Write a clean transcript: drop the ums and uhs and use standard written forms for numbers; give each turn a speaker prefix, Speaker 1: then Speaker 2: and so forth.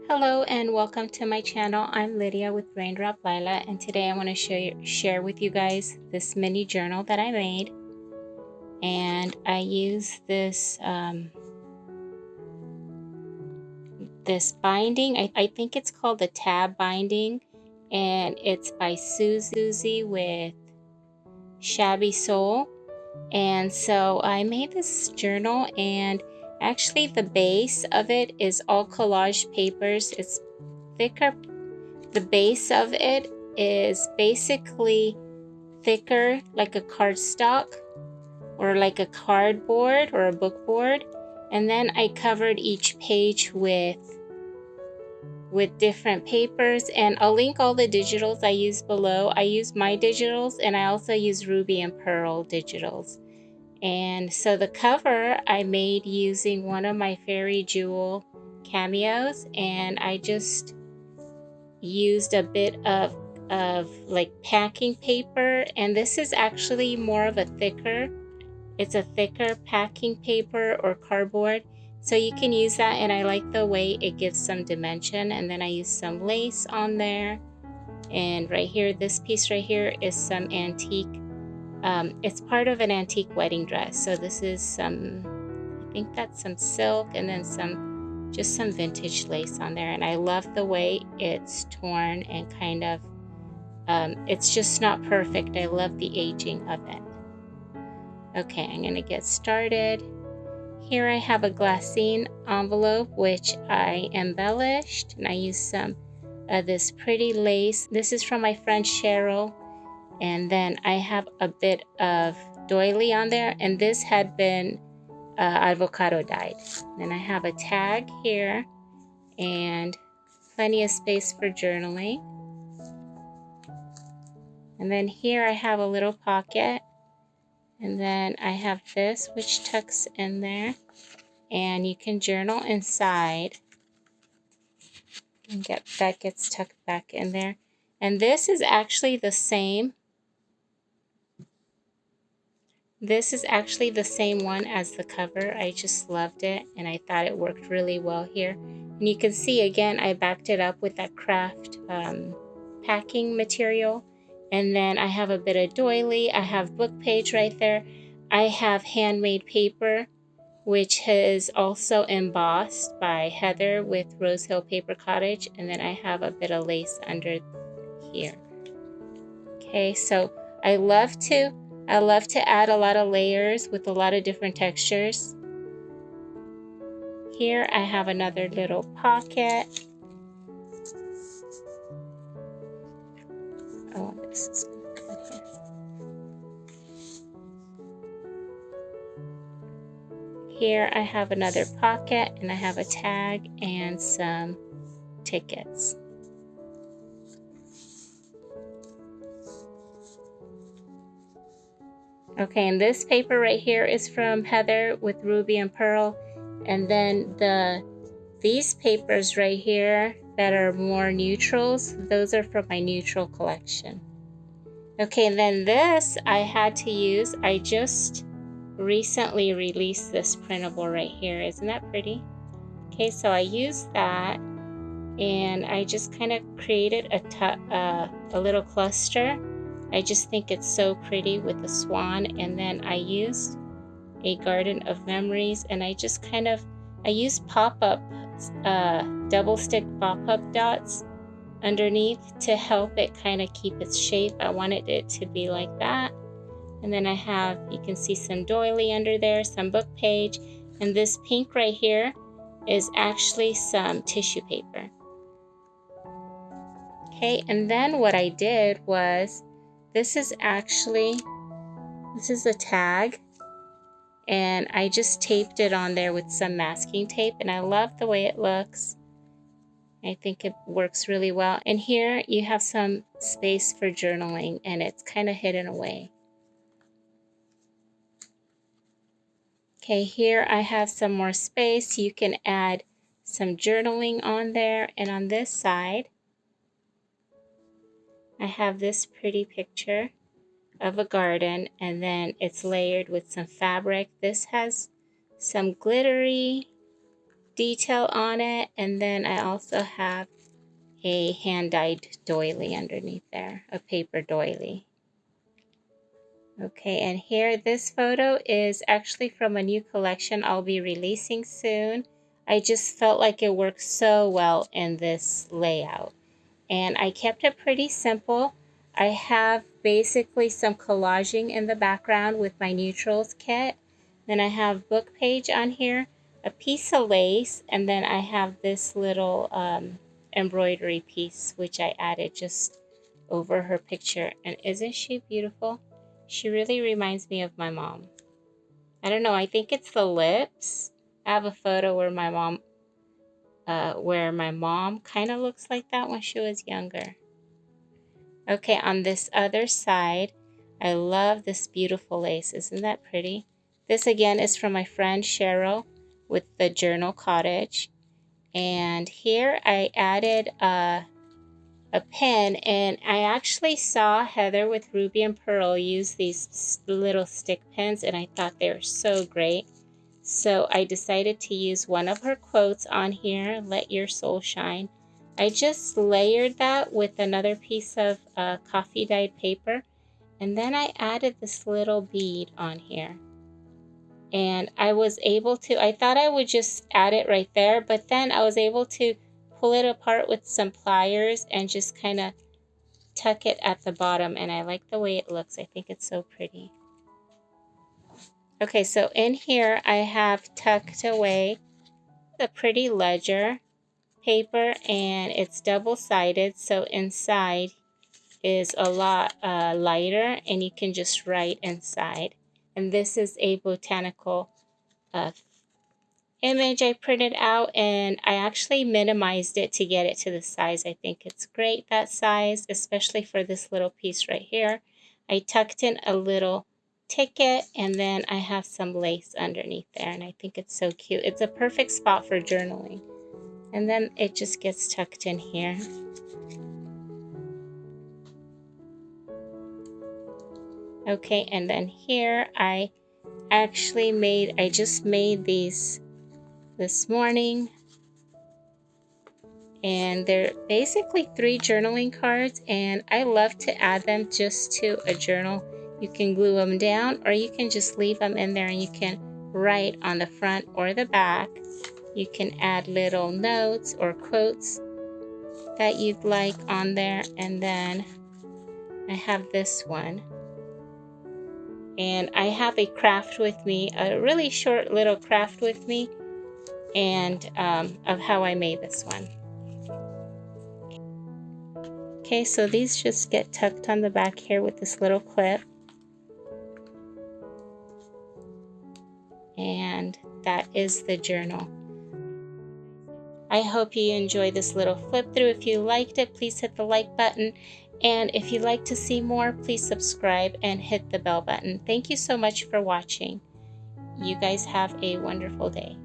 Speaker 1: Hello and welcome to my channel. I'm Lydia with Raindrop Lila, and today I want to share with you guys this mini journal that I made. And I use this this binding. I think it's called the tab binding, and it's by Susie with Shabby Soul. And so I made this journal, and actually the base of it is all collage papers. It's thicker. The base of it is basically thicker like a cardstock or like a cardboard or a book board. And then I covered each page with different papers, and I'll link all the digitals I use below. I use my digitals, and I also use Ruby and Pearl digitals. And so the cover I made using one of my Fairy Jewel cameos, and I just used a bit of like packing paper, and this is actually more of a thicker, it's a thicker packing paper or cardboard, so you can use that, and I like the way it gives some dimension. And then I use some lace on there, and right here, this piece right here is some antique, it's part of an antique wedding dress. So this is some, I think that's some silk, and then just some vintage lace on there. And I love the way it's torn and kind of, it's just not perfect. I love the aging of it. Okay, I'm gonna get started. Here I have a glassine envelope, which I embellished, and I used some of this pretty lace. This is from my friend Cheryl. And then I have a bit of doily on there, and this had been avocado dyed. Then I have a tag here and plenty of space for journaling. And then here I have a little pocket, and then I have this which tucks in there, and you can journal inside, and that gets tucked back in there. And this is actually the same. This is actually the same one as the cover. I just loved it, and I thought it worked really well here. And you can see again, I backed it up with that craft packing material. And then I have a bit of doily. I have book page right there. I have handmade paper, which is also embossed by Heather with Rose Hill Paper Cottage. And then I have a bit of lace under here. Okay, so I love to add a lot of layers with a lot of different textures. Here I have another little pocket. Oh, this is good here. Here I have another pocket, and I have a tag and some tickets. Okay, and this paper right here is from Heather with Ruby and Pearl. And then these papers right here that are more neutrals, those are from my neutral collection. Okay, and then this I had to use. I just recently released this printable right here. Isn't that pretty? Okay, so I used that, and I just kind of created a little cluster. I just think it's so pretty with the swan. And then I used a garden of memories, and I just kind of, I used pop-up, double stick pop-up dots underneath to help it kind of keep its shape. I wanted it to be like that. And then I have, you can see some doily under there, some book page, and this pink right here is actually some tissue paper. Okay, and then what I did was, this is a tag, and I just taped it on there with some masking tape, and I love the way it looks. I think it works really well. And here you have some space for journaling, and it's kind of hidden away. Okay, here I have some more space. You can add some journaling on there, and on this side I have this pretty picture of a garden, and then it's layered with some fabric. This has some glittery detail on it. And then I also have a hand-dyed doily underneath there, a paper doily. Okay, and here this photo is actually from a new collection I'll be releasing soon. I just felt like it worked so well in this layout. And I kept it pretty simple. I have basically some collaging in the background with my neutrals kit. Then I have book page on here, a piece of lace, and then I have this little embroidery piece which I added just over her picture. And isn't she beautiful? She really reminds me of my mom. I don't know, I think it's the lips. I have a photo where my mom kind of looks like that when she was younger. Okay, on this other side, I love this beautiful lace. Isn't that pretty? This again is from my friend Cheryl with the Journal Cottage. And here I added a pen, and I actually saw Heather with Ruby and Pearl use these little stick pens, and I thought they were so great. So I decided to use one of her quotes on here, "Let your soul shine." I just layered that with another piece of coffee dyed paper, and then I added this little bead on here. And I was able to, I thought I would just add it right there, but then I was able to pull it apart with some pliers and just kind of tuck it at the bottom, and I like the way it looks. I think it's so pretty. Okay, so in here I have tucked away a pretty ledger paper, and it's double-sided, so inside is a lot lighter, and you can just write inside. And this is a botanical image I printed out, and I actually minimized it to get it to the size. I think it's great, that size, especially for this little piece right here. I tucked in a little ticket, and then I have some lace underneath there, and I think it's so cute. It's a perfect spot for journaling. And then it just gets tucked in here. Okay, and then here I just made these this morning, and they're basically 3 journaling cards, and I love to add them just to a journal. You can glue them down, or you can just leave them in there, and you can write on the front or the back. You can add little notes or quotes that you'd like on there. And then I have this one, and I have a craft with me, a really short little craft with me, and of how I made this one. Okay, so these just get tucked on the back here with this little clip. And that is the journal. I hope you enjoyed this little flip through. If you liked it, please hit the like button. And if you'd like to see more, please subscribe and hit the bell button. Thank you so much for watching. You guys have a wonderful day.